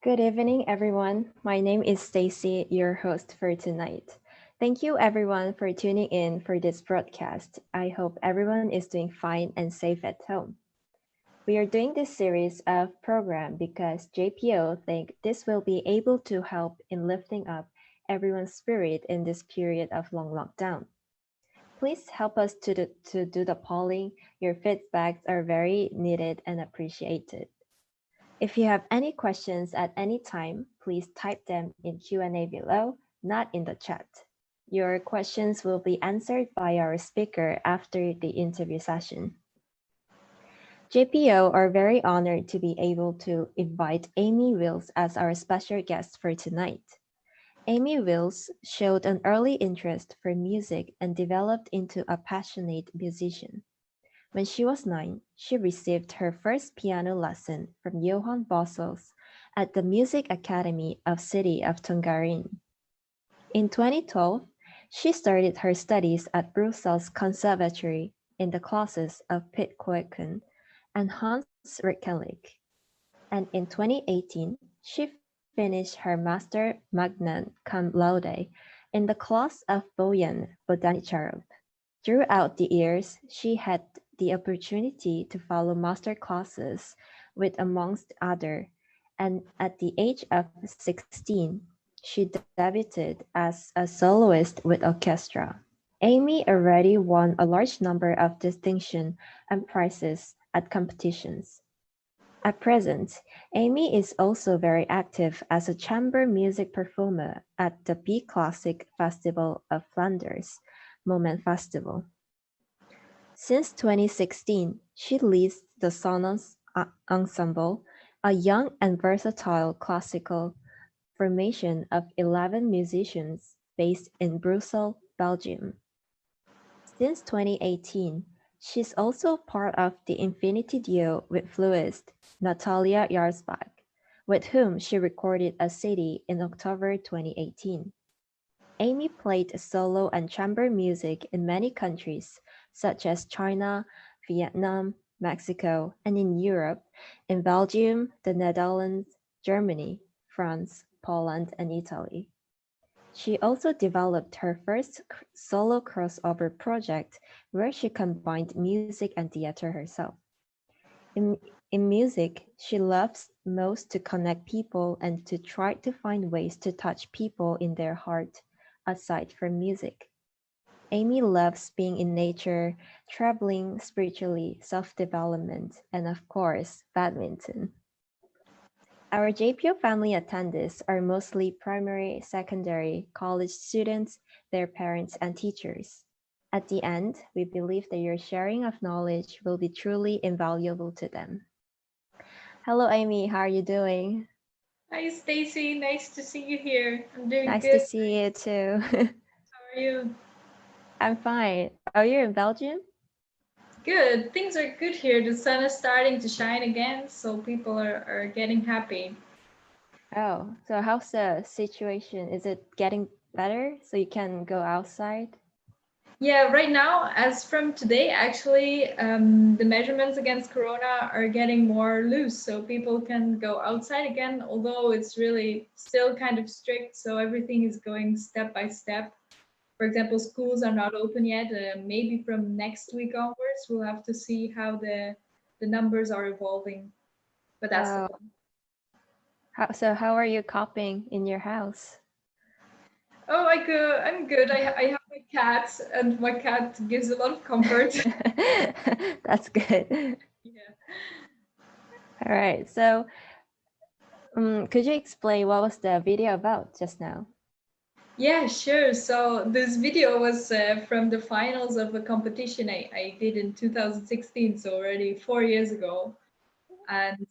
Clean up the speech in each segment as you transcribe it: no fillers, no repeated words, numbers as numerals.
Good evening, everyone. My name is Stacy, your host for tonight. Thank you, everyone, for tuning in for this broadcast. I hope everyone is doing fine and safe at home. We are doing this series of program because JPO think this will be able to help in lifting up everyone's spirit in this period of long lockdown. Please help us to do the polling. Your feedbacks are very needed and appreciated. If you have any questions at any time, please type them in Q&A below, not in the chat. Your questions will be answered by our speaker after the interview session. JPO are very honored to be able to invite Emmy Wils as our special guest for tonight. Emmy Wils showed an early interest for music and developed into a passionate musician. When she was 9, she received her first piano lesson from Johann Bossels at the Music Academy of City of Tungarin. In 2012, she started her studies at Brussels Conservatory in the classes of Piet Koeken and Hans Rickenlich. And in 2018, she finished her Master Magna Cum Laude in the class of Bojan Botaničarov. Throughout the years, she had the opportunity to follow master classes with amongst other, and at the age of 16, she debuted as a soloist with orchestra. Amy already won a large number of distinctions and prizes at competitions. At present, Amy is also very active as a chamber music performer at the B Classic Festival of Flanders, Moment Festival. Since 2016, she leads the Sonos Ensemble, a young and versatile classical formation of 11 musicians based in Brussels, Belgium. Since 2018, she's also part of the Infinity Duo with flutist Natalia Jarzbach, with whom she recorded a CD in October 2018. Amy played solo and chamber music in many countries, such as China, Vietnam, Mexico, and in Europe, in Belgium, the Netherlands, Germany, France, Poland, and Italy. She also developed her first solo crossover project where she combined music and theater herself. In, in music, she loves most to connect people and to try to find ways to touch people in their heart aside from music. Amy loves being in nature, traveling, spiritually, self-development, and of course, badminton. Our JPO family attendees are mostly primary, secondary, college students, their parents, and teachers. At the end, we believe that your sharing of knowledge will be truly invaluable to them. Hello, Amy. How are you doing? Hi, Stacy. Nice to see you here. I'm doing Nice to good. see you too. How are you? I'm fine. Oh, you're in Belgium? Good. Things are good here. The sun is starting to shine again, so people are getting happy. Oh, so how's the situation? Is it getting better so you can go outside? Yeah, right now, as from today, actually, the measurements against Corona are getting more loose, so people can go outside again, although it's really still kind of strict, so everything is going step by step. For example, schools are not open yet. Maybe from next week onwards, we'll have to see how the numbers are evolving. But that's the Oh, plan. how are you coping in your house? Oh, I'm good. I have my cat, and my cat gives a lot of comfort. That's good. Yeah. All right. So, could you explain what was the video about just now? Yeah, sure. So this video was from the finals of a competition I did in 2016, so already 4 years ago. And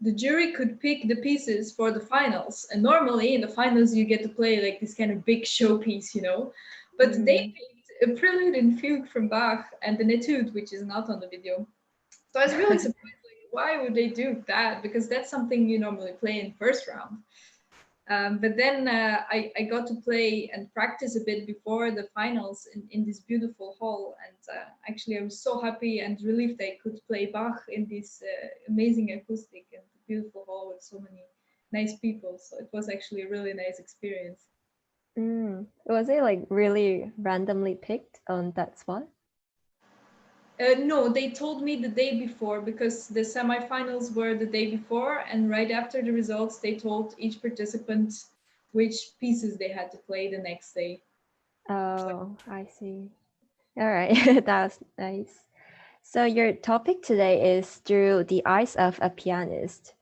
the jury could pick the pieces for the finals. And normally in the finals, you get to play like this kind of big showpiece, you know. But they Mm. picked a prelude in fugue from Bach and the Etude, which is not on the video. So I was really surprised, like, why would they do that? Because that's something you normally play in first round. But then I got to play and practice a bit before the finals in this beautiful hall. And actually, I was so happy and relieved I could play Bach in this amazing acoustic and beautiful hall with so many nice people. So it was actually a really nice experience. Was it like really randomly picked on that spot? No, they told me the day before because the semifinals were the day before, and right after the results, they told each participant which pieces they had to play the next day. So, Oh, I see. All right, that's nice. So your topic today is through the eyes of a pianist.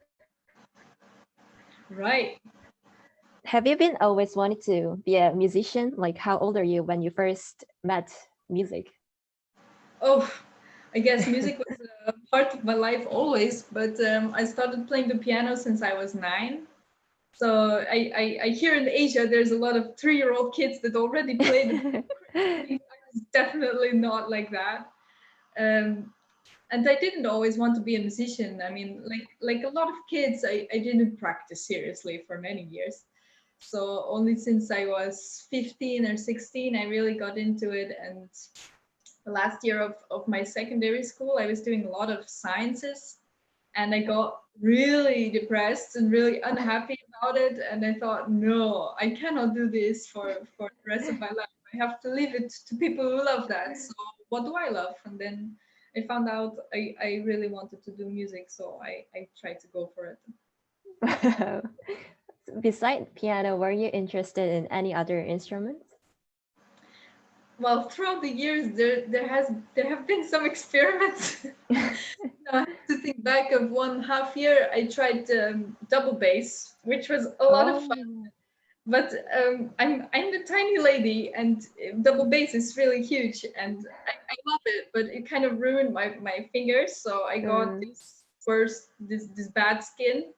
right. Have you been always wanting to be a musician? Like, how old are you when you first met music? Oh, I guess music was a part of my life always, but I started playing the piano since I was 9. So I hear in Asia there's a lot of 3-year-old kids that already play the piano. I was definitely not like that. Um, and I didn't always want to be a musician. I mean, like a lot of kids, I didn't practice seriously for many years. So only since I was 15 or 16, I really got into it. And the last year of my secondary school, I was doing a lot of sciences, and I got really depressed and really unhappy about it. And I thought, no, I cannot do this for the rest of my life. I have to leave it to people who love that. So what do I love? And then I found out I really wanted to do music, so I tried to go for it. Beside piano, were you interested in any other instruments? Well, throughout the years, there have been some experiments. I have to think back of 1/2 year. I tried double bass, which was a lot of fun. Oh. But I'm a tiny lady, and double bass is really huge, and I love it. But it kind of ruined my fingers, so I got Mm. this bad skin,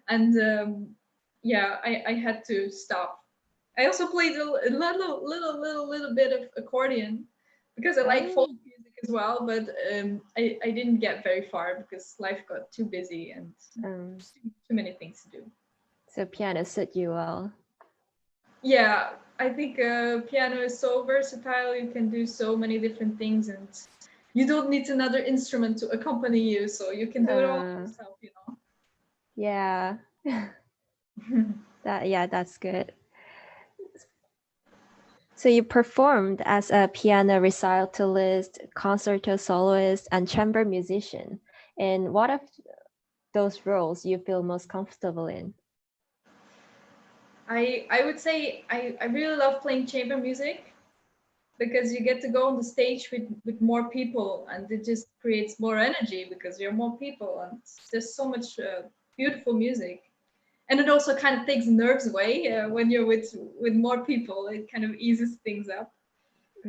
and yeah, I had to stop. I also played a little bit of accordion because I like folk Oh. music as well, but I didn't get very far because life got too busy and Um, too many things to do. so piano suit you well. Yeah, I think piano is so versatile. You can do so many different things, and you don't need another instrument to accompany you, so you can do it all Uh, yourself, you yeah, know. that's good. So you performed as a piano recitalist, concerto soloist, and chamber musician. And what of those roles you feel most comfortable in? I would say I really love playing chamber music because you get to go on the stage with more people, and it just creates more energy because you're more people, and there's so much beautiful music. And it also kind of takes nerves away when you're with more people. It kind of eases things up.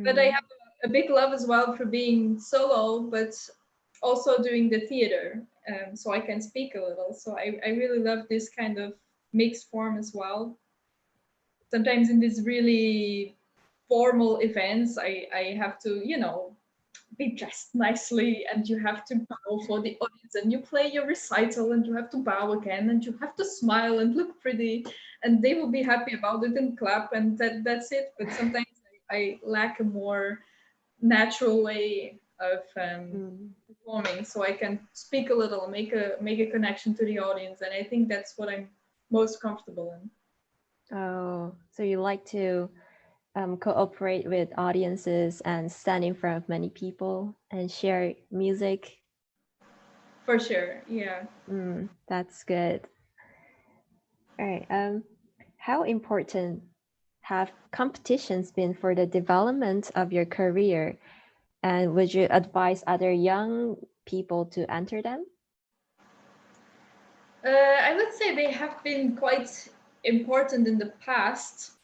But I Mm. have a big love as well for being solo, but also doing the theater, so I can speak a little. So I really love this kind of mixed form as well. Sometimes in these really formal events, I have to, be dressed nicely, and you have to bow for the audience, and you play your recital and you have to bow again, and you have to smile and look pretty, and they will be happy about it and clap, and that's it. But sometimes I lack a more natural way of Mm. performing, so I can speak a little, make a connection to the audience, and I think that's what I'm most comfortable in. Oh, so you like to cooperate with audiences and stand in front of many people and share music? For sure, yeah. That's good. All right. How important have competitions been for the development of your career? And would you advise other young people to enter them? I would say they have been quite important in the past.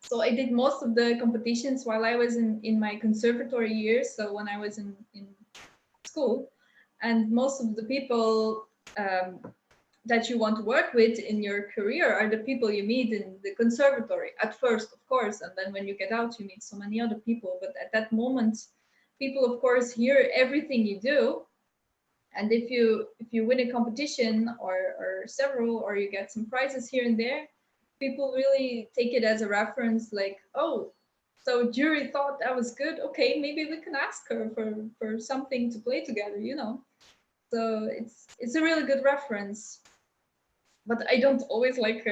So I did most of the competitions while I was in my conservatory years, so when I was in school. And most of the people that you want to work with in your career are the people you meet in the conservatory at first, of course, and then when you get out you meet so many other people. But at that moment, people of course hear everything you do, and if you win a competition or several, or you get some prizes here and there, people really take it as a reference, like, oh, so jury thought that was good, okay, maybe we can ask her for something to play together. So it's a really good reference. but I don't always like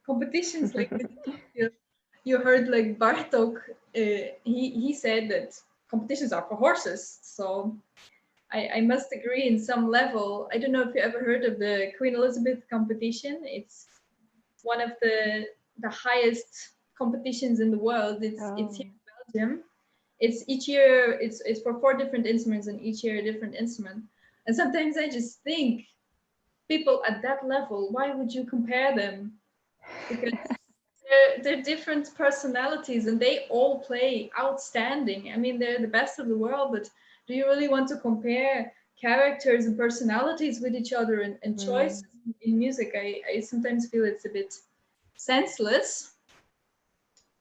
competitions. Like you heard like Bartok, he said that competitions are for horses. So I must agree in some level. I don't know if you ever heard of the Queen Elizabeth competition. It's one of the highest competitions in the world. It's Oh. here in Belgium. It's each year. It's for 4 different instruments, and each year a different instrument. And sometimes I just think people at that level, why would you compare them? Because they're different personalities and they all play outstanding. I mean, they're the best of the world, but do you really want to compare characters and personalities with each other and choices Mm. in music? I sometimes feel it's a bit senseless.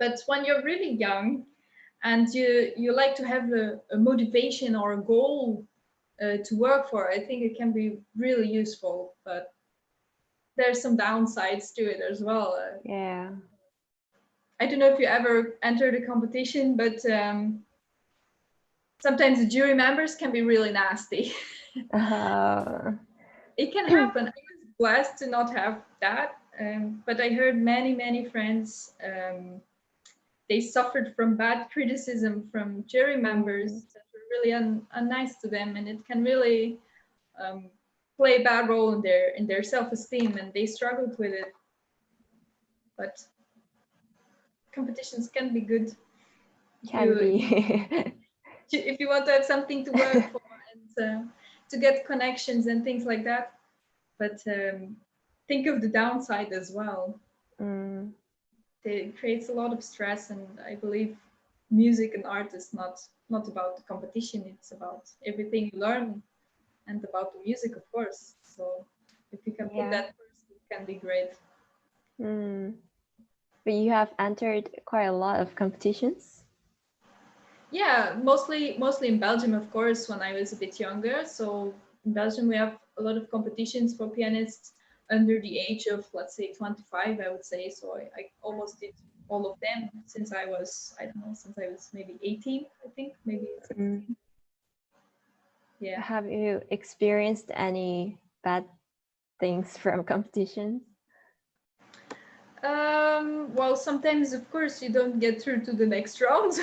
But when you're really young and you like to have a motivation or a goal to work for, I think it can be really useful. But there's some downsides to it as well. Yeah. I don't know if you ever entered a competition, but sometimes the jury members can be really nasty. Uh, It can happen. I was blessed to not have that, but I heard many friends they suffered from bad criticism from jury mm, members that were really unnice to them, and it can really um, play a bad role in their self-esteem, and they struggled with it. But competitions can be good if can you be. if you want to have something to work for and to get connections and things like that. But think of the downside as well. Mm, It creates a lot of stress, and I believe music and art is not about the competition. It's about everything you learn and about the music, of course. So if you can put yeah. that first, it can be great. Mm. But you have entered quite a lot of competitions. Yeah, mostly in Belgium, of course, when I was a bit younger. So in Belgium, we have a lot of competitions for pianists under the age of, let's say, 25, I would say. So I almost did all of them since I was, I don't know, since I was maybe 18, I think, maybe Mm. 16. Yeah. Have you experienced any bad things from competitions? Well, sometimes, of course, you don't get through to the next round.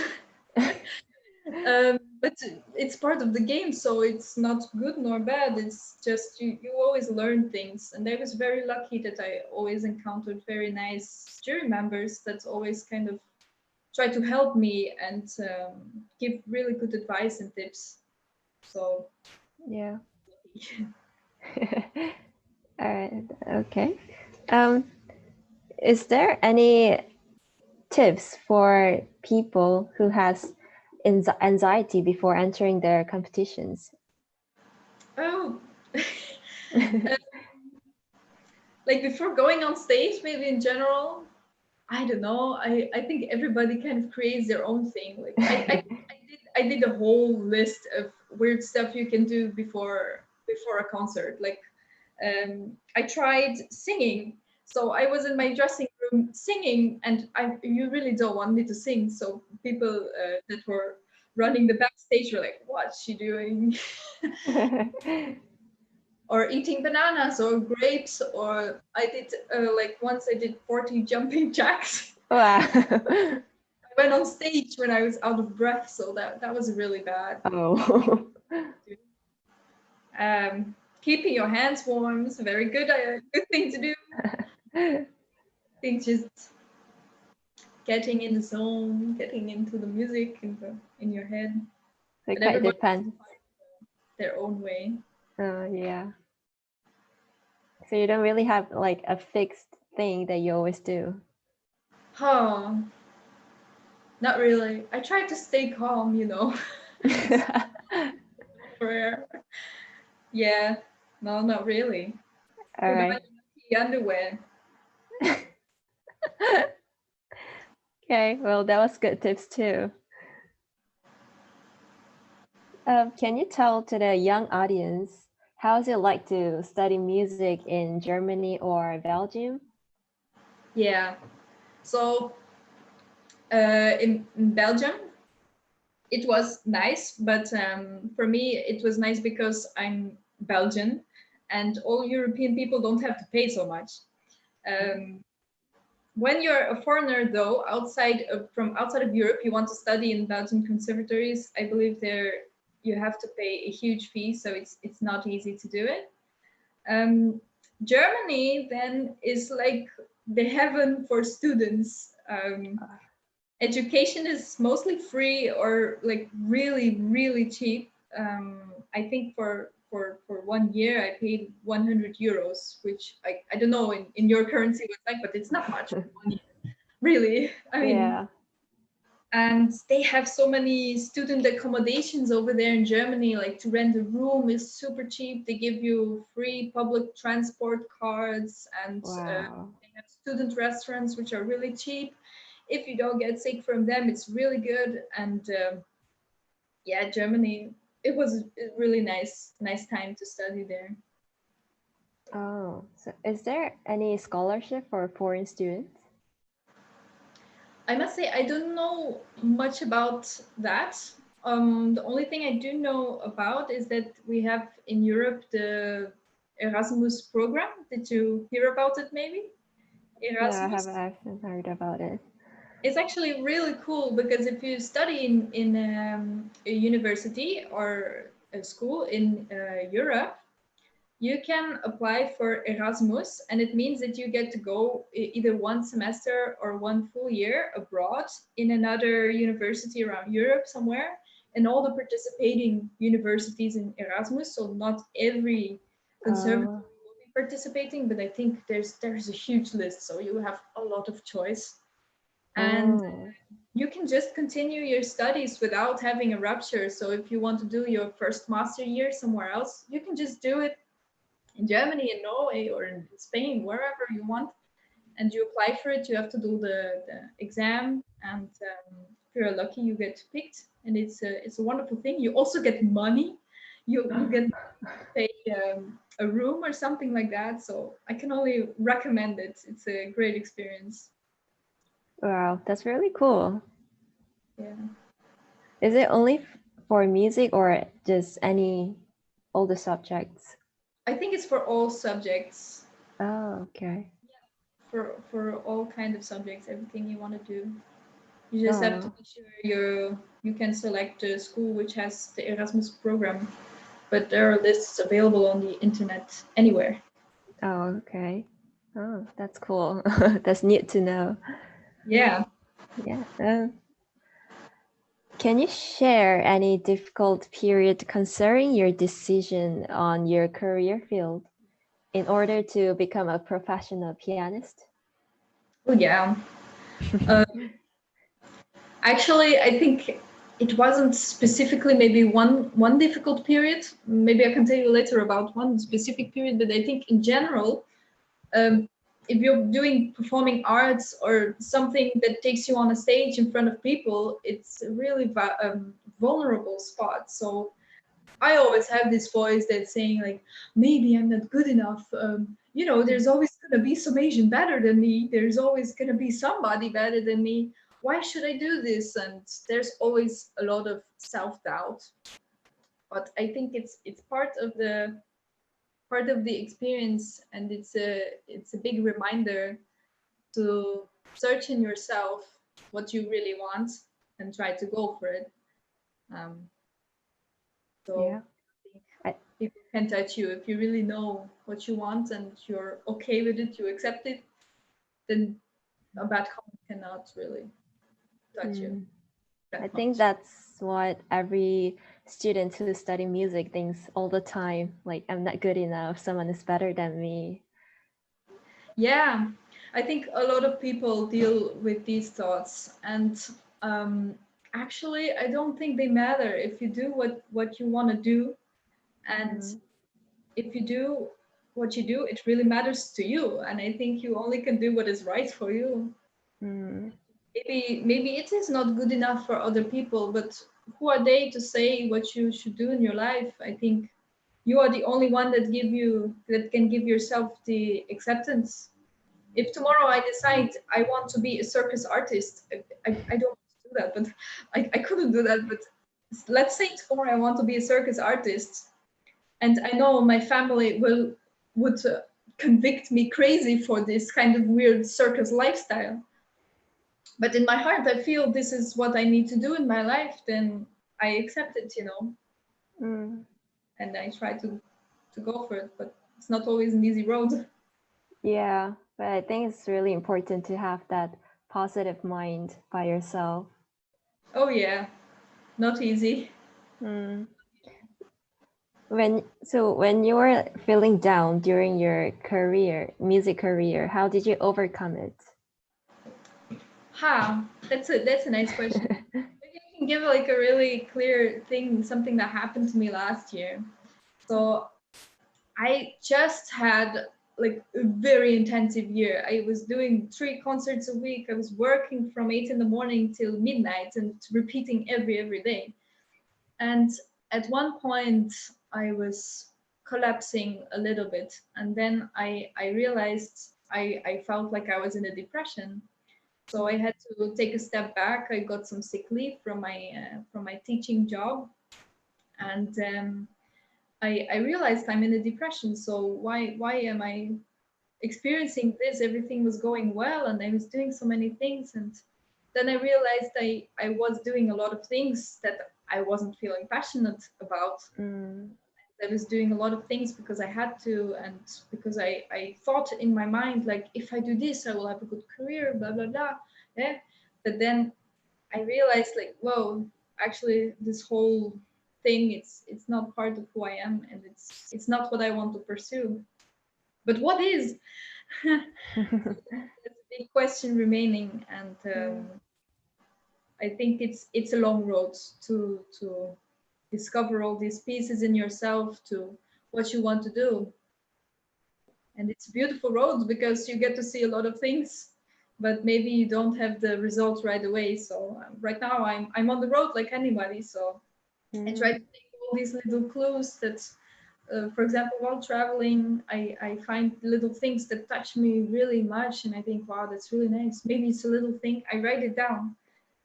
But it's part of the game, so it's not good nor bad. It's just you always learn things. And I was very lucky that I always encountered very nice jury members that always kind of try to help me and give really good advice and tips. So, Yeah. All right. Okay. Um, is there any tips for people who has anxiety before entering their competitions? oh, like before going on stage, maybe in general, I don't know. I think everybody kind of creates their own thing. Like I did a whole list of weird stuff you can do before a concert. Like I tried singing. So I was in my dressing room singing, and you really don't want me to sing. So people that were running the backstage were like, "What's she doing?" Or eating bananas or grapes. Or I did like once I did 40 jumping jacks. Wow. I went on stage when I was out of breath, so that was really bad. Oh. Keeping your hands warm is a very good thing to do. It I think just getting in the zone, getting into the music in your head. But quite everybody has to depends. find their own way. Yeah. So you don't really have like a fixed thing that you always do. Huh, not really. I try to stay calm, you know. Prayer. Yeah, no, not really. All Put on right. the underwear. Okay. Well, that was good tips too. Can you tell to the young audience how is it like to study music in Germany or Belgium? Yeah. So in Belgium, it was nice, but for me, it was nice because I'm Belgian, and all European people don't have to pay so much. When you're a foreigner, though, from outside of Europe, you want to study in Belgian conservatories, I believe there you have to pay a huge fee, so it's not easy to do it. Germany then is like the heaven for students. Education is mostly free or like really, really cheap. I think for 1 year I paid 100 euros, which I don't know in your currency what's like, but it's not much for 1 year. Really. I mean, Yeah. and they have so many student accommodations over there in Germany. Like to rent a room is super cheap. They give you free public transport cards, and Wow. they have student restaurants which are really cheap. If you don't get sick from them, it's really good. And yeah, Germany. It was a really nice time to study there. Oh, so is there any scholarship for foreign students? I must say I don't know much about that. The only thing I do know about is that we have in Europe the Erasmus program. Did you hear about it maybe? No, Erasmus. I haven't heard about it. It's actually really cool because if you study in a university or a school in Europe, you can apply for Erasmus, and it means that you get to go either one semester or one full year abroad in another university around Europe somewhere. And all the participating universities in Erasmus, so not every conservatory Oh, will be participating, but I think there's a huge list, so you have a lot of choice. And oh, you can just continue your studies without having a rupture. So if you want to do your first master year somewhere else, you can just do it in Germany, in Norway, or in Spain, wherever you want, and you apply for it. You have to do the exam, and if you're lucky, you get picked, and it's a wonderful thing. You also get money. You get to pay a room or something like that. So I can only recommend it. It's a great experience. wow, that's really cool. Yeah. Is it only for music or just all the subjects? I think it's for all subjects, Oh, okay. for all kind of subjects, everything you want to do. You just have to Oh, be sure you can select a school which has the Erasmus program, but there are lists available on the internet anywhere. oh, okay. Oh, that's cool. That's neat to know. Yeah. Yeah. Can you share any difficult period concerning your decision on your career field in order to become a professional pianist? Oh yeah. Uh, Actually, I think it wasn't specifically maybe one difficult period. Maybe I can tell you later about one specific period, but I think in general, um, if you're doing performing arts or something that takes you on a stage in front of people, it's a really vulnerable spot. So I always have this voice that's saying like, maybe I'm not good enough. There's always gonna be some Asian better than me. There's always gonna be somebody better than me. Why should I do this? And there's always a lot of self-doubt. But I think it's part of the experience, and it's a big reminder to search in yourself what you really want and try to go for it. Um, Yeah. so I think I, people can touch you if you really know what you want and you're okay with it, you accept it, then a bad comment cannot really touch you mm, I that think much. that's what every student who study music thinks all the time. Like, I'm not good enough. Someone is better than me. Yeah, I think a lot of people deal with these thoughts, and um, actually, I don't think they matter if you do what you want to do, and Mm, if you do what you do, it really matters to you, and I think you only can do what is right for you. mm, Maybe it is not good enough for other people, but who are they to say what you should do in your life? I think you are the only one that can give yourself the acceptance. If tomorrow I decide I want to be a circus artist, I don't want to do that, but I couldn't do that. But let's say tomorrow I want to be a circus artist, and I know my family would convict me crazy for this kind of weird circus lifestyle. But in my heart, I feel this is what I need to do in my life. Then I accept it, Mm. and I try to go for it. But it's not always an easy road. Yeah, but I think it's really important to have that positive mind by yourself. Oh yeah, not easy. Mm. When you were feeling down during your music career, how did you overcome it? That's a nice question. Maybe I can give like a really clear thing, something that happened to me last year. So I just had like a very intensive year. I was doing 3 concerts a week. I was working from 8 in the morning till midnight and repeating every day. And at one point, I was collapsing a little bit, and then I realized I felt like I was in a depression. So I had to take a step back. I got some sick leave from my teaching job, and I realized I'm in a depression. So why am I experiencing this? Everything was going well, and I was doing so many things, and then I realized I was doing a lot of things that I wasn't feeling passionate about. Mm. I was doing a lot of things because I had to, and because I thought in my mind like, if I do this, I will have a good career, blah blah blah. Yeah, but then I realized like, whoa, actually this whole thing, it's not part of who I am, and it's not what I want to pursue. But what is? That's a big question remaining, and Mm. I think it's a long road to discover all these pieces in yourself to what you want to do. And it's a beautiful road because you get to see a lot of things, but maybe you don't have the results right away. So right now I'm on the road like anybody. So I try to Mm. take all these little clues that, for example, while traveling, I find little things that touch me really much, and I think, wow, that's really nice. Maybe it's a little thing. I write it down,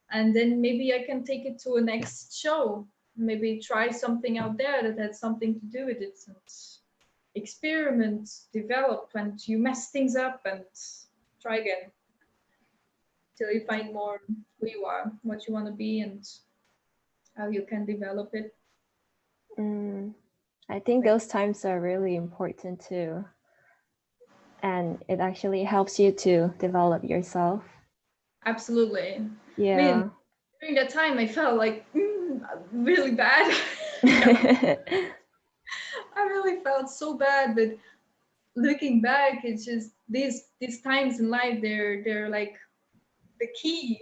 and then maybe I can take it to a next show. Maybe try something out there that had something to do with it, and experiment, develop, and you mess things up and try again till you find more who you are, what you want to be, and how you can develop it. Mm. I think Like, those times are really important too. And it actually helps you to develop yourself. absolutely. I mean, Yeah. during that time, I felt like really bad. I really felt so bad, but looking back, it's just these times in life. They're like the key.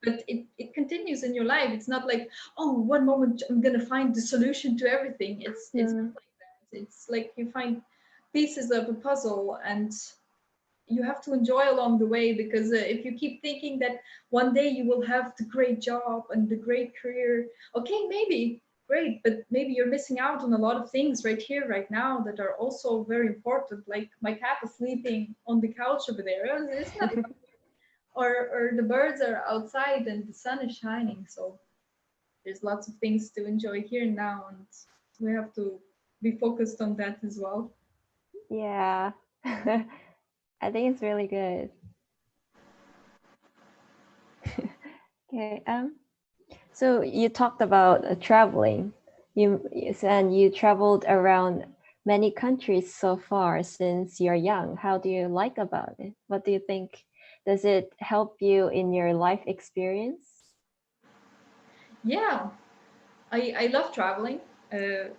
But it continues in your life. It's not like, oh, one moment I'm gonna find the solution to everything. It's not Mm. like that. It's like you find pieces of a puzzle, and you have to enjoy along the way, because if you keep thinking that one day you will have the great job and the great career, okay, maybe great, but maybe you're missing out on a lot of things right here right now that are also very important, like my cat is sleeping on the couch over there. It's not, or the birds are outside and the sun is shining. So there's lots of things to enjoy here and now, and we have to be focused on that as well. Yeah. I think it's really good. Okay. So you talked about traveling. You said you traveled around many countries so far since you're young. How do you like about it? What do you think? Does it help you in your life experience? Yeah, I love traveling. uh,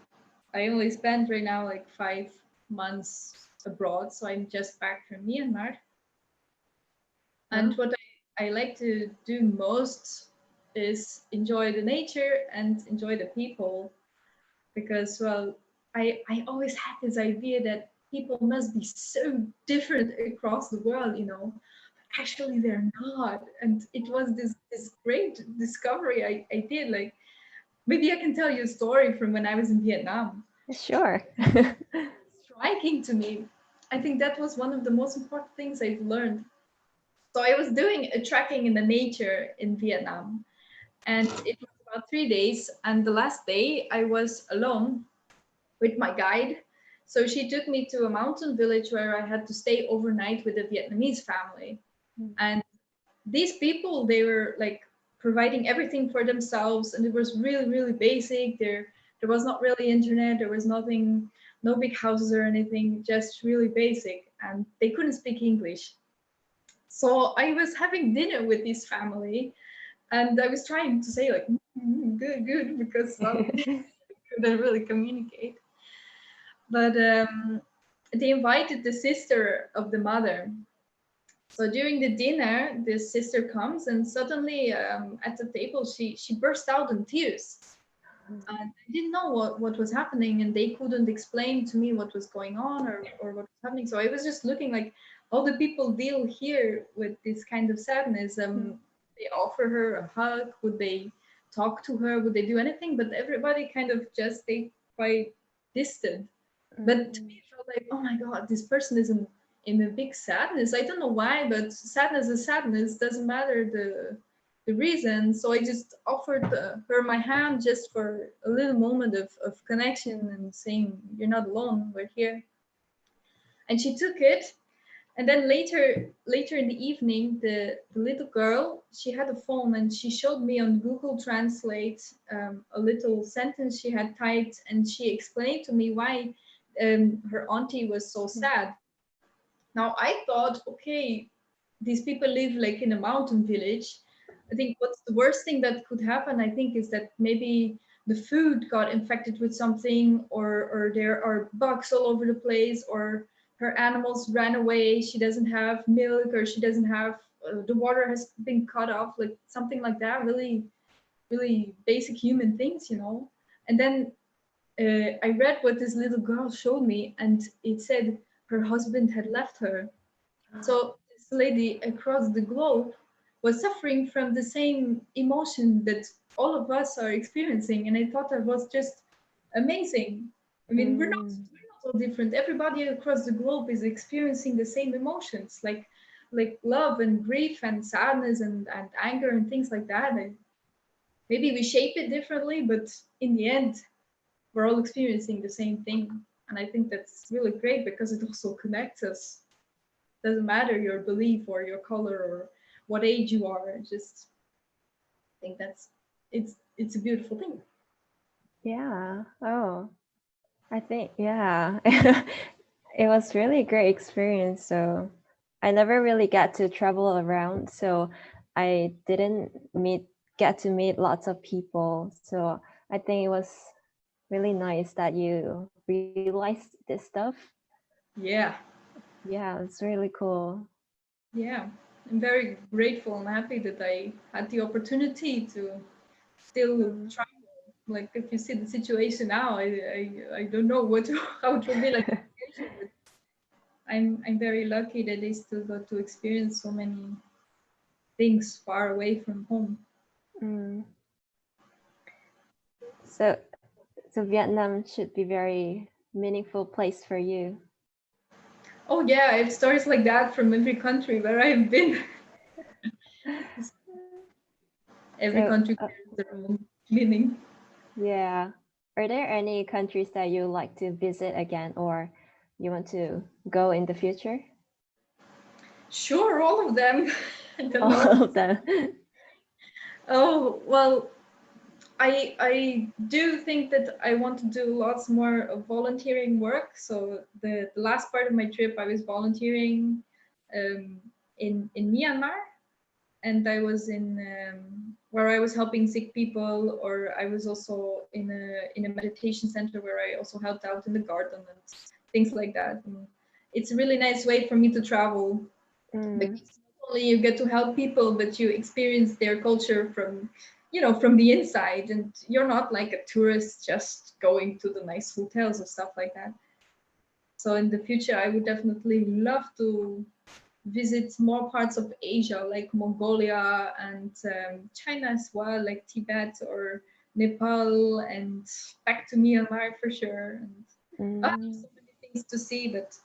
I only spent right now like 5 months abroad, so I'm just back from Myanmar. And Oh. what I like to do most is enjoy the nature and enjoy the people, because, well, I always had this idea that people must be so different across the world, Actually, they're not. And it was this great discovery I did. Like, maybe I can tell you a story from when I was in Vietnam. Sure. Striking to me. I think that was one of the most important things I've learned. So I was doing a trekking in the nature in Vietnam, and it was about 3 days. And the last day, I was alone with my guide, So she took me to a mountain village where I had to stay overnight with a Vietnamese family. And these people, they were like providing everything for themselves, and it was really, really basic. There was not really internet, there was nothing, no big houses or anything, just really basic. And they couldn't speak English. So I was having dinner with this family, and I was trying to say like good, good, because well, couldn't really communicate. But they invited the sister of the mother. So during the dinner, this sister comes, and suddenly at the table she burst out in tears. And I didn't know what was happening, and they couldn't explain to me what was going on, or what was happening. So I was just looking like all the people deal here with this kind of sadness. They offer her a hug, would they talk to her, would they do anything? But everybody kind of just stayed quite distant. But to me, it felt like, oh my God, this person is in a big sadness. I don't know why, but sadness is sadness. Doesn't matter the reason. So I just offered her my hand just for a little moment of connection and saying, you're not alone, we're here. And she took it. And then later in the evening, the little girl, she had a phone, and she showed me on Google Translate a little sentence she had typed, and she explained to me why her auntie was so sad. Now I thought, okay, these people live like in a mountain village. I think what's the worst thing that could happen, I think, is that maybe the food got infected with something, or there are bugs all over the place, or her animals ran away. She doesn't have milk, or she doesn't have the water has been cut off, like something like that. Really, really basic human things, you know. And then I read what this little girl showed me, and it said her husband had left her. So this lady across the globe was suffering from the same emotion that all of us are experiencing, and I thought that was just amazing. I mean, we're not all different. Everybody across the globe is experiencing the same emotions, like love and grief and sadness and anger and things like that. And maybe we shape it differently, but in the end, we're all experiencing the same thing. And I think that's really great because it also connects us. Doesn't matter your belief or your color or what age you are. Just think that's it's a beautiful thing. Yeah. Oh, I think, yeah. It was really a great experience. So I never really got to travel around. So I didn't get to meet lots of people. So I think it was really nice that you realized this stuff. Yeah, Yeah, it's really cool. yeah. I'm very grateful and happy that I had the opportunity to still try. Like if you see the situation now, I don't know what how it will be like in the future, but I'm very lucky that I still got to experience so many things far away from home. Mm. So, so Vietnam should be very meaningful place for you. Oh yeah, I have stories like that from every country where I've been. Every So, country has their own meaning. yeah. Are there any countries that you like to visit again or you want to go in the future? Sure, all of them. I don't know. All of them. Oh well, I do think that I want to do lots more of volunteering work. So the last part of my trip, I was volunteering um, in Myanmar, and I was in where I was helping sick people, or I was also in a meditation center where I also helped out in the garden and things like that. And it's a really nice way for me to travel Mm, because not only you get to help people, but you experience their culture from from the inside, and you're not like a tourist just going to the nice hotels or stuff like that. So in the future, I would definitely love to visit more parts of Asia, like Mongolia and China as well, like Tibet or Nepal, and back to Myanmar for sure. And there's mm, so many things to see, but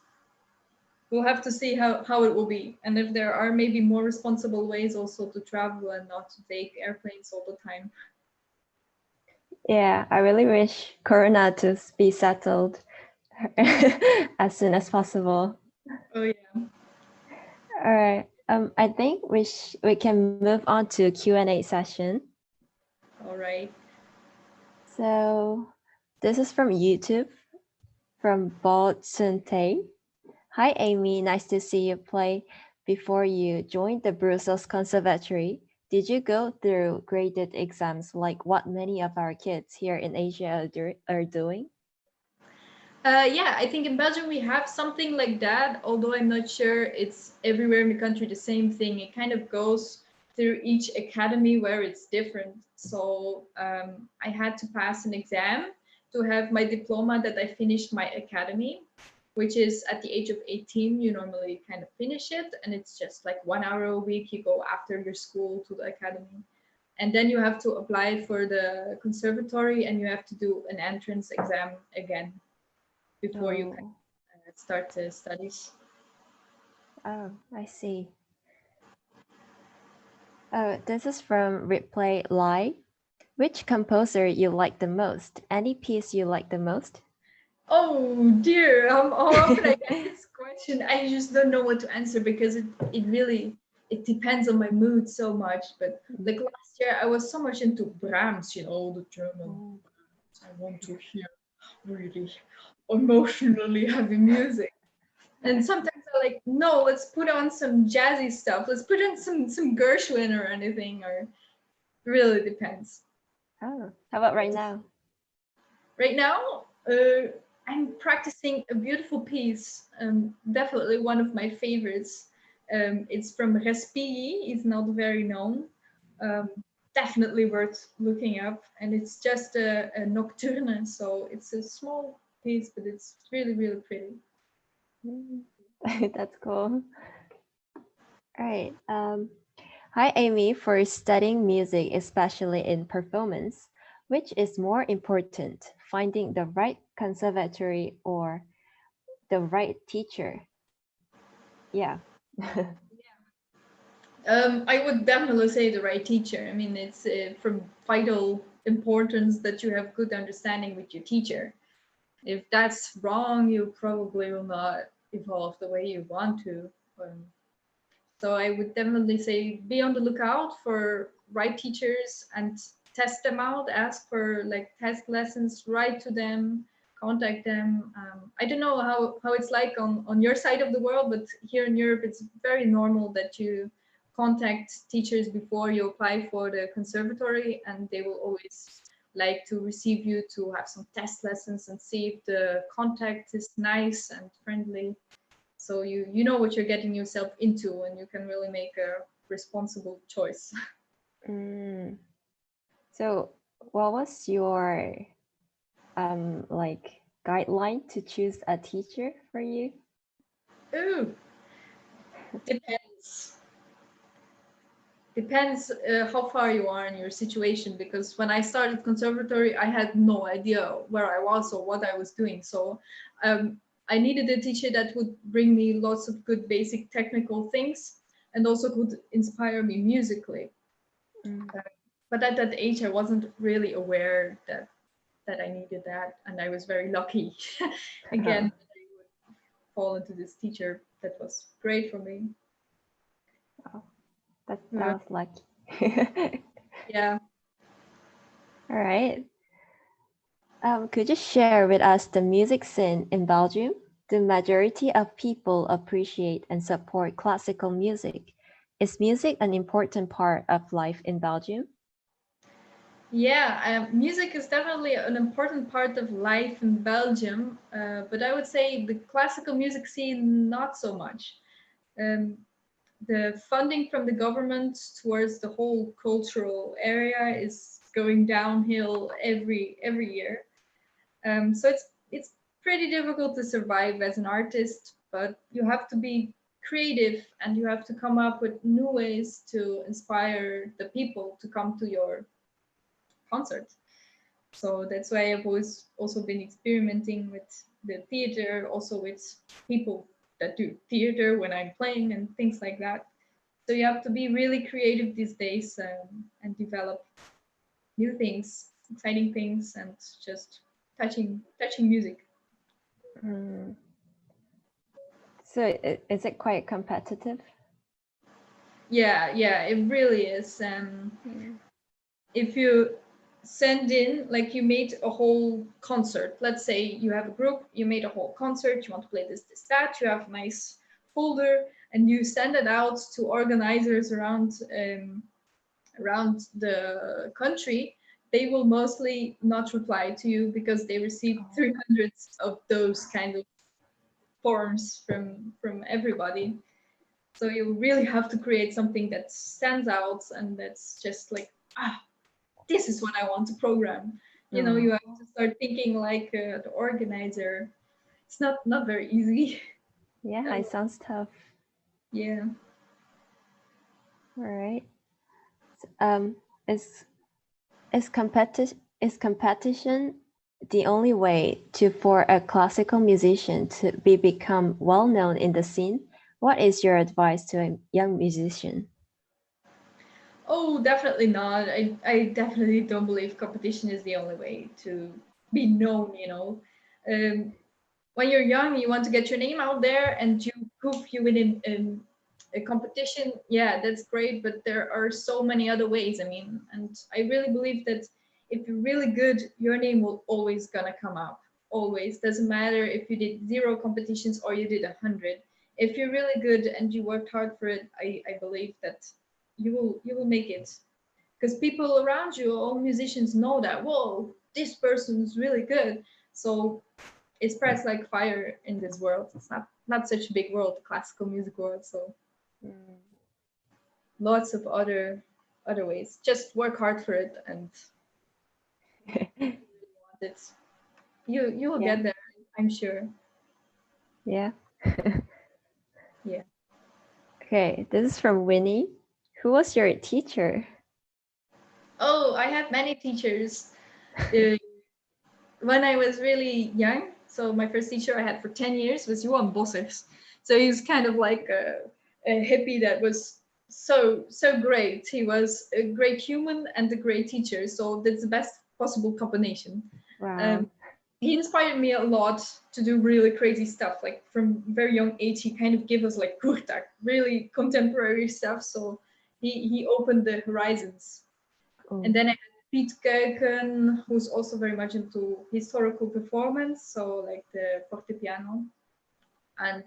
we'll have to see how it will be. And if there are maybe more responsible ways also to travel and not to take airplanes all the time. yeah, I really wish Corona to be settled as soon as possible. Oh yeah. All right. I think we can move on to Q&A session. All right. So this is from YouTube, from Bolt Sente. Hi, Amy. Nice to see you play. Before you joined the Brussels Conservatory, did you go through graded exams like what many of our kids here in Asia are doing? Yeah, I think in Belgium we have something like that, although I'm not sure it's everywhere in the country the same thing. It kind of goes through each academy where it's different. So I had to pass an exam to have my diploma that I finished my academy, which is at the age of 18, you normally kind of finish it. And it's just like 1 hour a week you go after your school to the academy. And then you have to apply for the conservatory and you have to do an entrance exam again before you Oh, start the studies. oh, I see. Oh, this is from Replay Live. Which composer you like the most? Any piece you like the most? Oh dear, how often I get this question. I just don't know what to answer because it really it depends on my mood so much. But like last year, I was so much into Brahms, the German. Oh, I want to hear really emotionally heavy music. And sometimes I like, no, let's put on some jazzy stuff. Let's put on some Gershwin or anything. Or really depends. oh, how about right now? Right now, I'm practicing a beautiful piece, definitely one of my favorites. It's from Respighi, it's not very known. Um, Definitely worth looking up. And it's just a nocturne, so it's a small piece, but it's really, really pretty. Mm. That's cool. All right. Hi, Amy. For studying music, especially in performance, which is more important, finding the right conservatory or the right teacher? Yeah. I would definitely say the right teacher. I mean, it's from vital importance that you have good understanding with your teacher. If that's wrong, you probably will not evolve the way you want to. Um, so I would definitely say be on the lookout for right teachers and test them out. Ask for like test lessons, write to them, contact them. I don't know how it's like on your side of the world, but here in Europe, it's very normal that you contact teachers before you apply for the conservatory, and they will always like to receive you to have some test lessons and see if the contact is nice and friendly, so you know what you're getting yourself into and you can really make a responsible choice. Mm. So, what was your like guideline to choose a teacher for you? Ooh, depends. Depends how far you are in your situation, because when I started conservatory I had no idea where I was or what I was doing. So um, I needed a teacher that would bring me lots of good basic technical things and also could inspire me musically. Mm. But at that age I wasn't really aware that I needed that, and I was very lucky again that I would fall into this teacher that was great for me. Oh, that Uh, was lucky. yeah. All right. Could you share with us the music scene in Belgium? The majority of people appreciate and support classical music. Is music an important part of life in Belgium? Yeah, music is definitely an important part of life in Belgium, but I would say the classical music scene not so much. Um, the funding from the government towards the whole cultural area is going downhill every year. So it's pretty difficult to survive as an artist, but you have to be creative and you have to come up with new ways to inspire the people to come to your concert. So that's why I've always also been experimenting with the theater, also with people that do theater when I'm playing and things like that. So you have to be really creative these days, and develop new things, exciting things, and just touching music. Mm. So is it quite competitive? Yeah, it really is. Mm. If you send in, like, you made a whole concert, let's say you have a group, you made a whole concert, you want to play this that, you have a nice folder, and you send it out to organizers around the country, they will mostly not reply to you because they receive Oh. 300 of those kind of forms from everybody. So you really have to create something that stands out and that's just like, this is what I want to program. Mm. You have to start thinking like the organizer. It's not very easy. Yeah, And it sounds tough. yeah. All right. Um, is is competition the only way for a classical musician to become well known in the scene? What is your advice to a young musician? Oh, definitely not. I definitely don't believe competition is the only way to be known. Um, when you're young, you want to get your name out there and you prove you win in a competition. Yeah, that's great, but there are so many other ways. I mean, and I really believe that if you're really good, your name will always gonna come up. Always. Doesn't matter if you did zero competitions or you did 100. If you're really good and you worked hard for it, I believe that you will make it. Because people around you, all musicians know that, whoa, this person's really good. So it spreads like fire in this world. It's not such a big world, the classical music world. So lots of other ways. Just work hard for it, and want it. You will Yeah, get there, I'm sure. yeah. Yeah. Okay, this is from Winnie. Who was your teacher? Oh, I had many teachers uh, when I was really young. So my first teacher I had for 10 years was Johan Bossers. So he was kind of like a hippie that was so great. He was a great human and a great teacher. So that's the best possible combination. Wow. Um, he inspired me a lot to do really crazy stuff. Like from very young age, he kind of gave us like kurtak, really contemporary stuff. So he opened the horizons. Oh. And then I had Piet Kuiken, who's also very much into historical performance, so like the fortepiano, and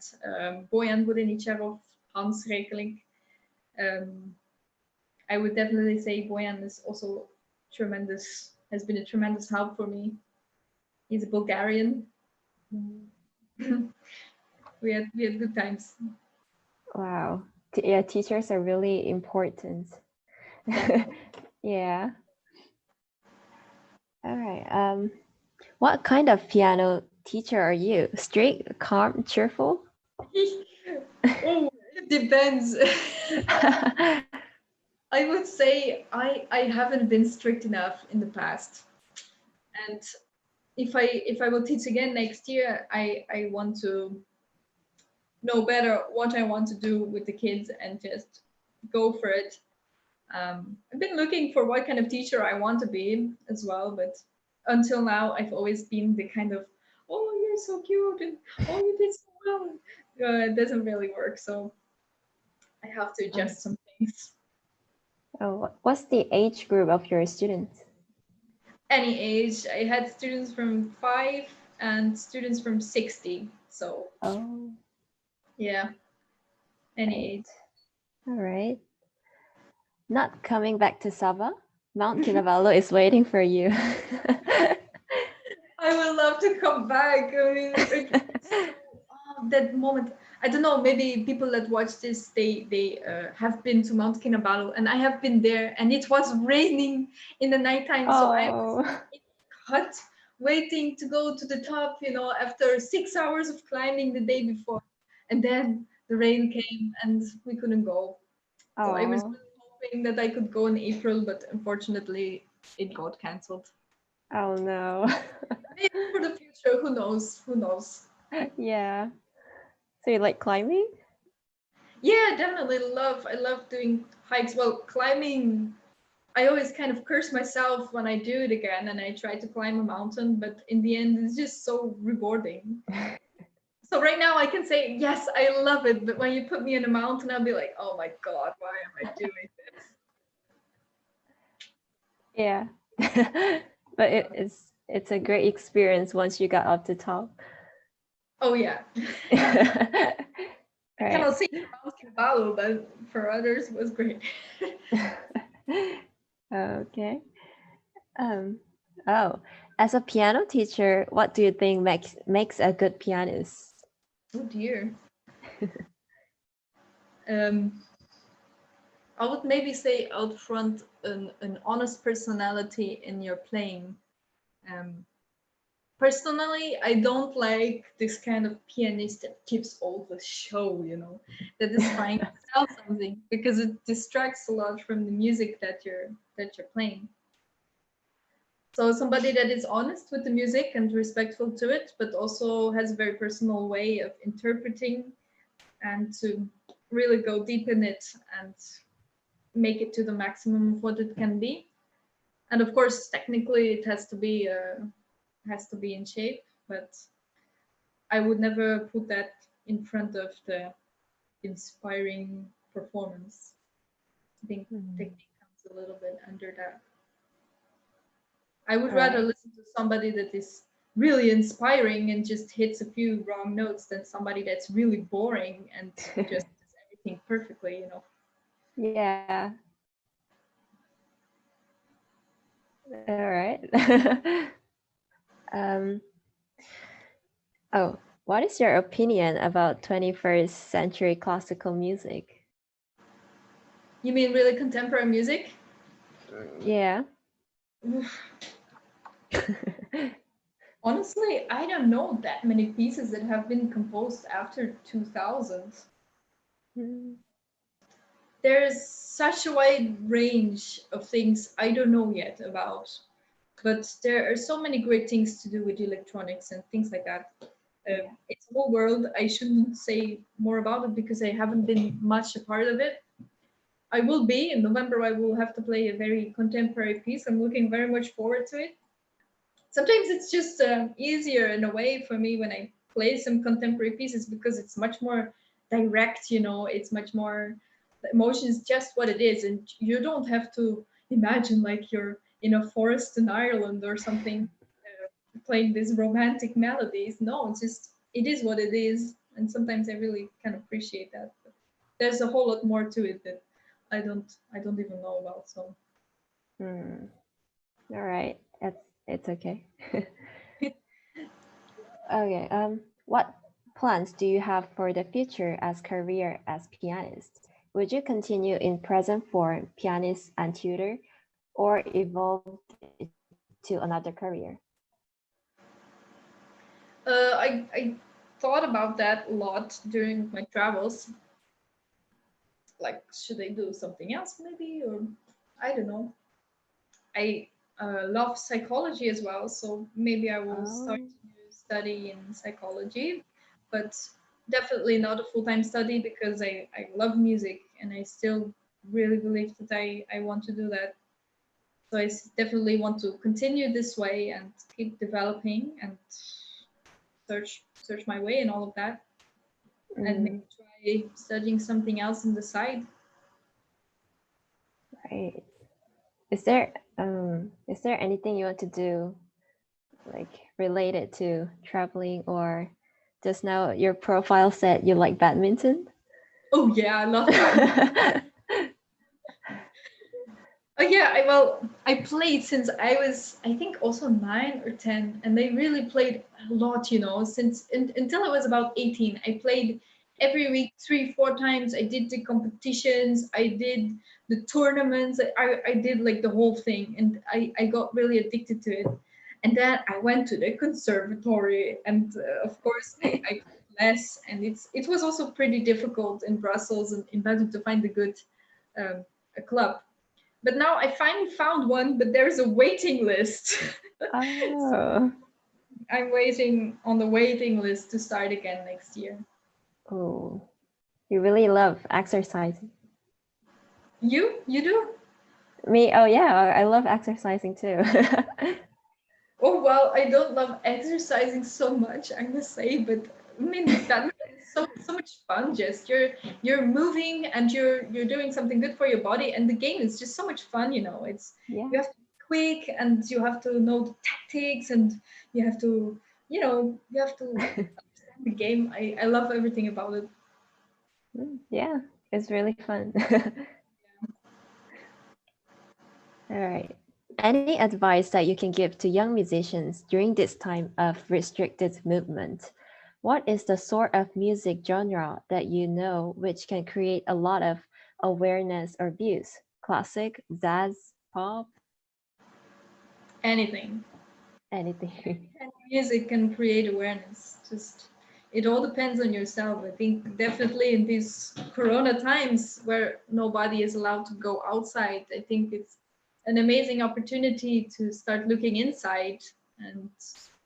Bojan Vodenicherov, Hans Rekeling. Um, I would definitely say Bojan is also tremendous, has been a tremendous help for me. He's a Bulgarian. Mm. We had good times. Wow. Yeah, teachers are really important. Definitely. Yeah. All right. What kind of piano teacher are you? Strict, calm, cheerful? Oh, it depends. I would say I haven't been strict enough in the past, and if I will teach again next year, I want to know better what I want to do with the kids and just go for it. I've been looking for what kind of teacher I want to be as well, but until now I've always been the kind of, oh, you're so cute and oh, you did so well. It doesn't really work, so I have to Oh, adjust some things. what's the age group of your students? Any age. I had students from 5 and students from 60. So Oh, yeah, any right. age. All right. Not coming back to Saba. Mount Kinabalu is waiting for you. I would love to come back. I mean, that moment. I don't know. Maybe people that watch this, they have been to Mount Kinabalu, and I have been there, and it was raining in the nighttime. So I was Oh, in hut waiting to go to the top. After 6 hours of climbing the day before, and then the rain came, and we couldn't go. So I was oh, really hoping that I could go in April, but unfortunately, it got cancelled. oh no. Maybe for the future, who knows? Who knows? Yeah. So you like climbing? Yeah, definitely love. I love doing hikes. Well, climbing, I always kind of curse myself when I do it again and I try to climb a mountain, but in the end, it's just so rewarding. So right now I can say, yes, I love it. But when you put me in a mountain, I'll be like, oh my God, why am I doing this? Yeah. But it's a great experience once you got up the top. Oh yeah. I Right. cannot sing Mount Kinabalu, but for others it was great. Okay. Oh, as a piano teacher, what do you think makes a good pianist? Oh dear. I would maybe say out front an honest personality in your playing. Um, Personally, I don't like this kind of pianist that gives all the show, that is trying to sell something because it distracts a lot from the music that you're playing. So somebody that is honest with the music and respectful to it, but also has a very personal way of interpreting and to really go deep in it and make it to the maximum of what it can be. And of course, technically, it has to be in shape, but I would never put that in front of the inspiring performance. I think technique comes a little bit under that. I would All rather right. listen to somebody that is really inspiring and just hits a few wrong notes than somebody that's really boring and just does everything perfectly. Yeah. All right. um, oh, what is your opinion about 21st century classical music? You mean really contemporary music? Yeah. Honestly, I don't know that many pieces that have been composed after 2000. Mm, There's such a wide range of things I don't know yet about, but there are so many great things to do with electronics and things like that. yeah. It's a whole world. I shouldn't say more about it because I haven't been much a part of it. I will be in November. I will have to play a very contemporary piece. I'm looking very much forward to it. Sometimes it's just easier in a way for me when I play some contemporary pieces because it's much more direct. It's much more, the emotion is just what it is, and you don't have to imagine like you're in a forest in Ireland or something, playing these romantic melodies. No, it's just, it is what it is, and sometimes I really can appreciate that. But there's a whole lot more to it that I don't even know about. So Mm, all right. It's okay. Okay. What plans do you have for the future as career as pianist? Would you continue in present form, pianist and tutor, or evolve to another career? I thought about that a lot during my travels. Like, should I do something else maybe, or I don't know. I love psychology as well, so maybe I will start Oh, to study in psychology, but definitely not a full-time study because I love music and I still really believe that I want to do that. So definitely want to continue this way and keep developing and search my way and all of that, and maybe mm, try studying something else on the side. right. Is there anything you want to do like related to traveling, or just now your profile said you like badminton? Oh yeah, I love badminton. Oh yeah, I played since I was, I think, also 9 or 10, and I really played a lot, since until I was about 18. I played every week, 3, 4 times. I did the competitions, I did the tournaments, I did like the whole thing, and I got really addicted to it. And then I went to the conservatory, and of course I played less, and it was also pretty difficult in Brussels and in Belgium to find a good um, a club, but now I finally found one, but there's a waiting list. So Oh, I'm waiting on the waiting list to start again next year. oh, you really love exercising. You do? Me, oh yeah, I love exercising too. Oh, well, I don't love exercising so much, I must say, but I mean, badminton is so much fun. Just you're moving and you're doing something good for your body, and the game is just so much fun. You know, it's Yeah. you have to be quick and you have to know the tactics and you have to you have to understand the game. I love everything about it. Yeah, it's really fun. All right. Any advice that you can give to young musicians during this time of restricted movement? What is the sort of music genre that you know which can create a lot of awareness or views? Classic, jazz, pop, Anything. anything. And music can create awareness. Just it all depends on yourself. I think definitely in these Corona times where nobody is allowed to go outside, I think it's an amazing opportunity to start looking inside and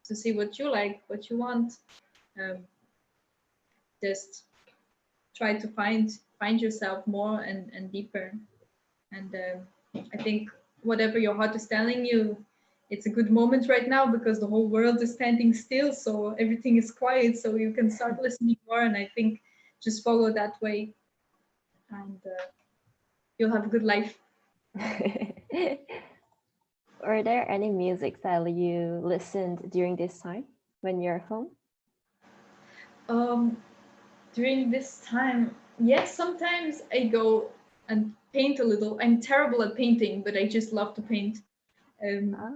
to see what you like, what you want. Um, just try to find yourself more and deeper. And I think whatever your heart is telling you, it's a good moment right now because the whole world is standing still. So everything is quiet. So you can start listening more. And I think just follow that way and you'll have a good life. Were there any music that you listened during this time when you're home? Um, During this time, yes, sometimes I go and paint a little. I'm terrible at painting, but I just love to paint. Um, Ah,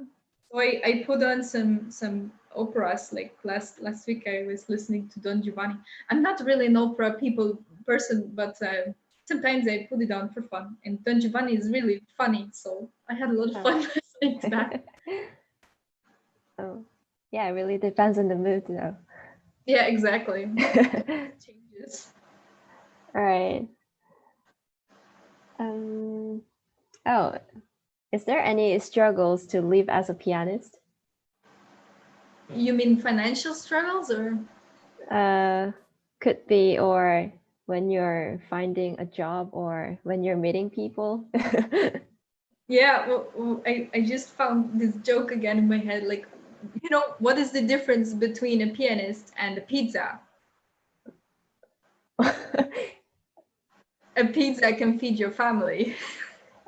So I put on some operas like last week I was listening to Don Giovanni. I'm not really an opera person, but sometimes I put it on for fun. And Don Giovanni is really funny, so I had a lot of oh. fun listening to that. Oh, yeah, it really depends on the mood, though. Yeah, exactly. Changes. All right. Um, oh, is there any struggles to live as a pianist? You mean financial struggles or? Uh, could be, or when you're finding a job or when you're meeting people. Yeah, I just found this joke again in my head. Like, what is the difference between a pianist and a pizza? A pizza can feed your family.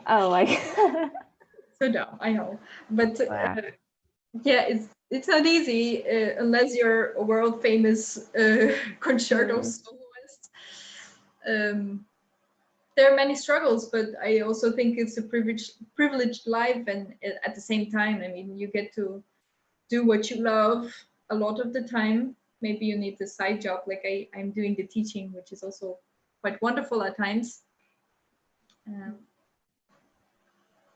Oh my God. So dumb, I know, but Wow. yeah, it's not easy unless you're a world famous concerto Mm, soloist. Um, there are many struggles, but I also think it's a privileged life, and at the same time, I mean, you get to do what you love a lot of the time. Maybe you need a side job, like I'm doing the teaching, which is also quite wonderful at times. Um,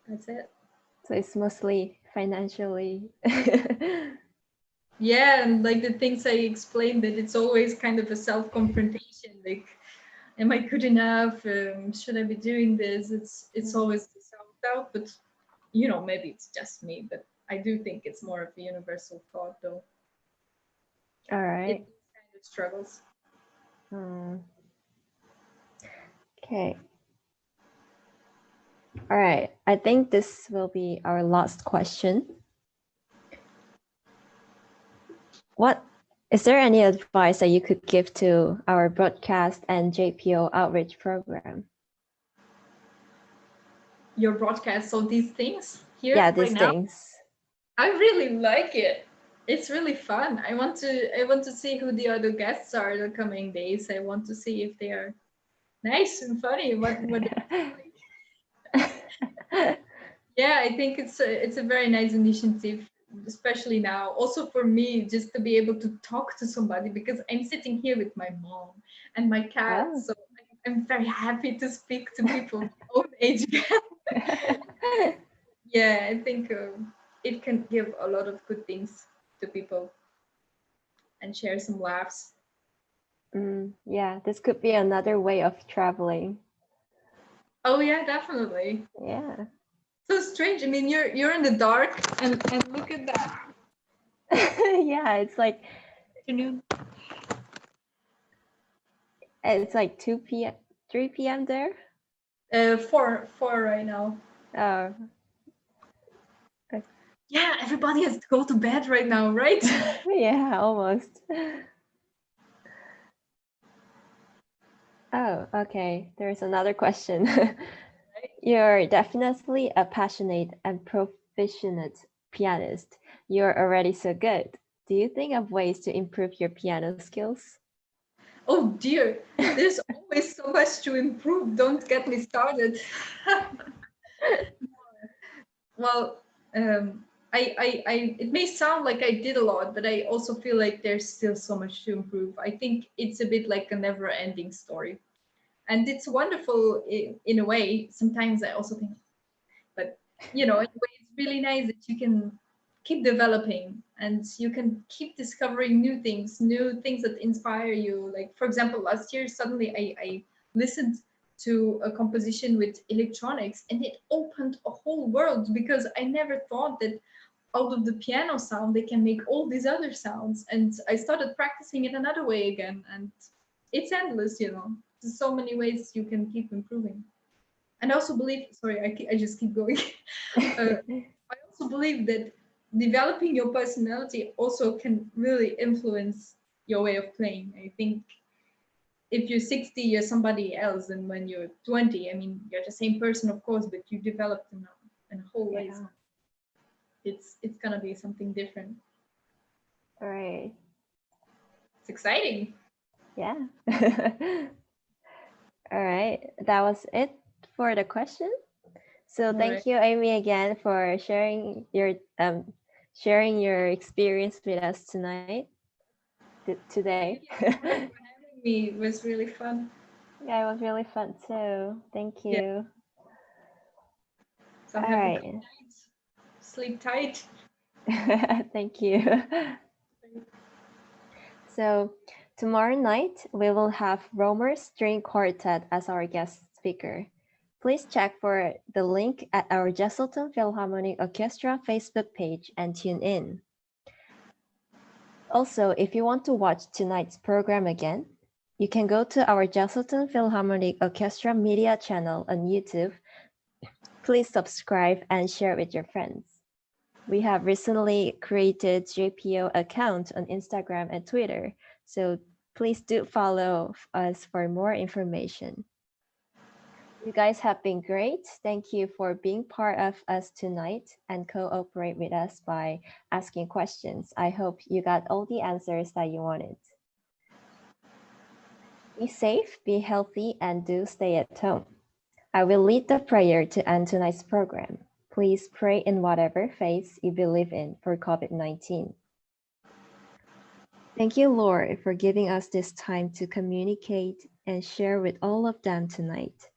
that's it. so it's mostly financially. Yeah, and like the things I explained, that it's always kind of a self confrontation. Like, am I good enough? Should I be doing this? It's always the self doubt, but maybe it's just me, but I do think it's more of a universal thought, though. All It right. kind of struggles. Um, okay. All right. I think this will be our last question. What is there any advice that you could give to our broadcast and JPO outreach program? Your broadcast, so these things here Yeah, right these now, things. I really like it. It's really fun. I want to see who the other guests are the coming days. I want to see if they are nice and funny. What they like. Yeah, I think it's a very nice initiative, especially now. Also for me, just to be able to talk to somebody because I'm sitting here with my mom and my cat, Oh. so I'm very happy to speak to people my own age again. Yeah, I think it can give a lot of good things to people and share some laughs. Yeah, this could be another way of traveling. Oh yeah, definitely. Yeah. So strange. I mean, you're in the dark and look at that Yeah, afternoon. it's like 2 p.m., 3 p.m. there. Four right now. Oh, Yeah, everybody has to go to bed right now, right? yeah, almost. Oh, okay. There's another question. You're definitely a passionate and proficient pianist. You're already so good. Do you think of ways to improve your piano skills? Oh dear, there's always so much to improve. Don't get me started. Well, it may sound like I did a lot, but I also feel like there's still so much to improve. I think it's a bit like a never-ending story, and it's wonderful in a way. Sometimes I also think, but in a way, it's really nice that you can keep developing and you can keep discovering new things that inspire you. Like for example, last year suddenly I listened to a composition with electronics and it opened a whole world because I never thought that out of the piano sound they can make all these other sounds, and I started practicing it another way again, and it's endless. There's so many ways you can keep improving. And I also believe, sorry, I just keep going. I also believe that developing your personality also can really influence your way of playing. I think if you're 60, you're somebody else than when you're 20. I mean, you're the same person, of course, but you developed in a whole way. So Yeah. it's gonna be something different. All right. It's exciting. Yeah. All right. That was it for the question. So All right. thank you, Amy, again for sharing your experience with us tonight today. Thank you so much for having me. It was really fun. Yeah, it was really fun too. Thank Yeah. you. So All have a good right. night. Sleep tight. Thank you. So tomorrow night we will have Romer String Quartet as our guest speaker. Please check for the link at our Jesselton Philharmonic Orchestra Facebook page and tune in. Also, if you want to watch tonight's program again, you can go to our Jesselton Philharmonic Orchestra media channel on YouTube. Please subscribe and share with your friends. We have recently created JPO account on Instagram and Twitter, so please do follow us for more information. You guys have been great. Thank you for being part of us tonight and cooperate with us by asking questions. I hope you got all the answers that you wanted. Be safe, be healthy, and do stay at home. I will lead the prayer to end tonight's program. Please pray in whatever faith you believe in for COVID-19. Thank you, Lord, for giving us this time to communicate and share with all of them tonight.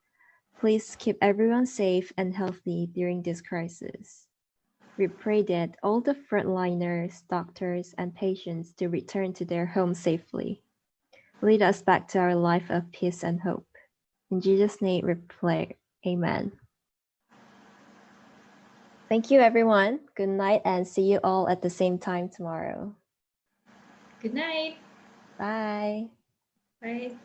Please keep everyone safe and healthy during this crisis. We pray that all the frontliners, doctors, and patients to return to their homes safely. Lead us back to our life of peace and hope. In Jesus' name we pray. Amen. Thank you, everyone. Good night, and see you all at the same time tomorrow. Good night. Bye. Bye.